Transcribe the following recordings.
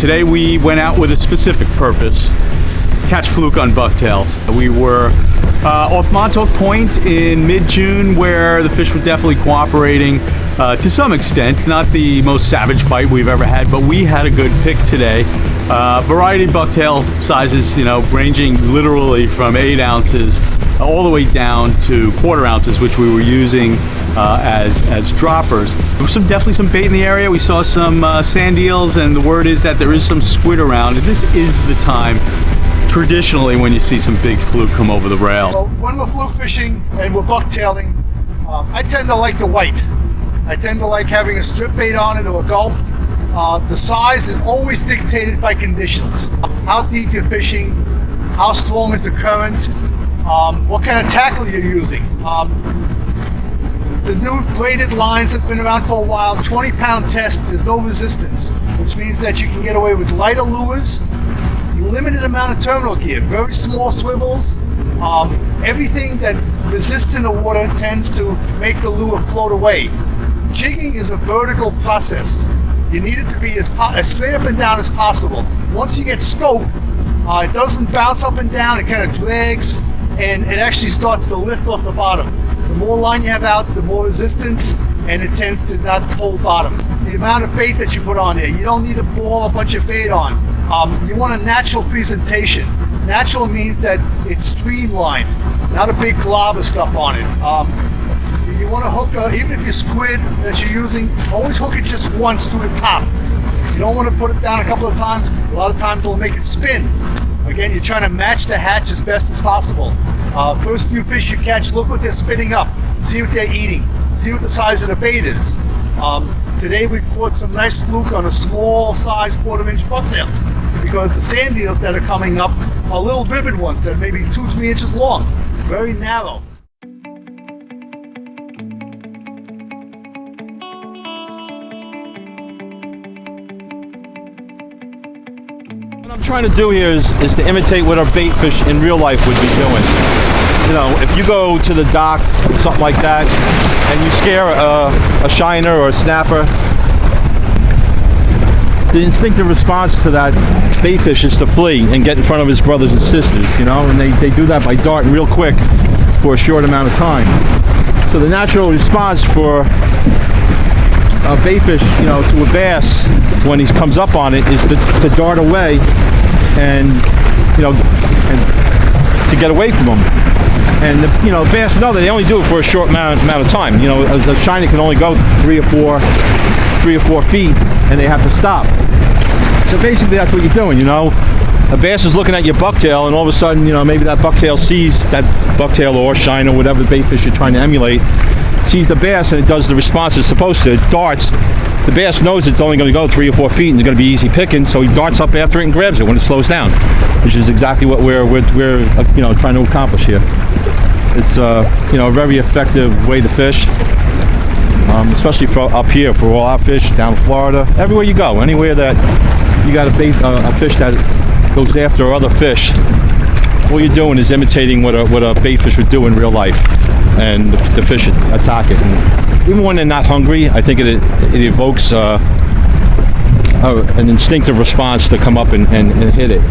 Today we went out with a specific purpose: catch fluke on bucktails. We were off Montauk Point in mid-June, where the fish were definitely cooperating to some extent. Not the most savage bite we've ever had, but we had a good pick today. Variety bucktail sizes, you know, ranging literally from 8 ounces all the way down to 1/4 ounces, which we were using as droppers. There was definitely some bait in the area. We saw some sand eels, and the word is that there is some squid around. And this is the time traditionally when you see some big fluke come over the rail. So when we're fluke fishing and we're bucktailing, I tend to like the white. I tend to like having a strip bait on it or a gulp. The size is always dictated by conditions. How deep you're fishing, how strong is the current, what kind of tackle you're using. The new braided lines have been around for a while. 20-pound test, there's no resistance, which means that you can get away with lighter lures, limited amount of terminal gear, very small swivels. Everything that resists in the water tends to make the lure float away. Jigging is a vertical process. You need it to be as straight up and down as possible. Once you get scope, it doesn't bounce up and down, it kind of drags, and it actually starts to lift off the bottom. The more line you have out, the more resistance, and it tends to not hold bottom. The amount of bait that you put on there, you don't need to ball a bunch of bait on. You want a natural presentation. Natural means that it's streamlined, not a big glob of stuff on it. You want to hook, even if you're squid that you're using, always hook it just once to the top. You don't want to put it down a couple of times. A lot of times it'll make it spin. Again, you're trying to match the hatch as best as possible. First few fish you catch, look what they're spitting up. See what they're eating. See what the size of the bait is. Today we've caught some nice fluke on a small size 1/4 inch bucktails, because the sand eels that are coming up are little vivid ones that are maybe 2-3 inches long, very narrow. What I'm trying to do here is to imitate what our baitfish in real life would be doing. You know, if you go to the dock or something like that and you scare a shiner or a snapper, the instinctive response to that baitfish is to flee and get in front of his brothers and sisters, you know, and they do that by darting real quick for a short amount of time. So the natural response for a baitfish, you know, to a bass when he comes up on it is to dart away and, you know, and to get away from him. And you know, bass know that they only do it for a short amount of time. You know, a shiner can only go 3 or 4 feet, and they have to stop. So basically, that's what you're doing. You know, a bass is looking at your bucktail, and all of a sudden, you know, maybe that bucktail sees that bucktail or shiner, whatever the baitfish you're trying to emulate, sees the bass, and it does the response it's supposed to. It darts. The bass knows it's only going to go 3 or 4 feet, and it's going to be easy picking, so he darts up after it and grabs it when it slows down, which is exactly what we're you know, trying to accomplish here. It's you know, a very effective way to fish, especially for up here for all our fish down in Florida. Everywhere you go, anywhere that you got a fish that goes after other fish, all you're doing is imitating what a baitfish would do in real life, and the fish attack it. And even when they're not hungry, I think it evokes an instinctive response to come up and hit it.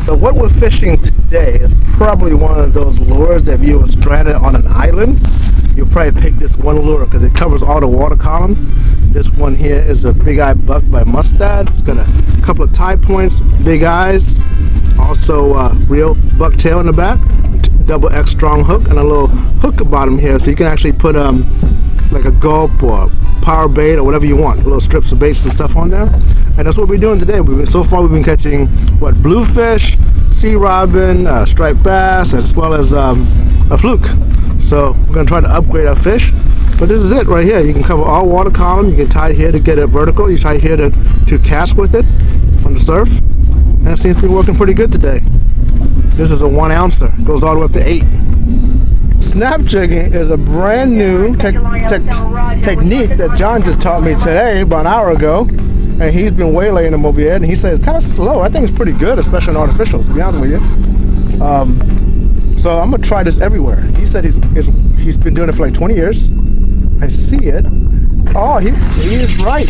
So what we're fishing today is probably one of those lures that if you were stranded on an island, you'll probably pick this one lure because it covers all the water column. This one here is a Big Eye Buck by Mustad. It's got a couple of tie points, big eyes, also real bucktail in the back, double X strong hook, and a little hook bottom here, so you can actually put like a gulp or power bait or whatever you want, little strips of baits and stuff on there. And that's what we're doing today. So far we've been catching what, bluefish, sea robin, striped bass, as well as a fluke. So we're going to try to upgrade our fish, but this is it right here. You can cover all water column. You can tie here to get it vertical. You tie here to cast with it on the surf, and it seems to be working pretty good today. This is a 1 ouncer, goes all the way up to 8. Snap jigging is a brand new technique that John just taught me today, about an hour ago, and and he's been waylaying them over here, and he says it's kind of slow. I think it's pretty good, especially on artificials, to be honest with you. So I'm gonna try this everywhere. He said he's been doing it for like 20 years. I see it. Oh, he is right.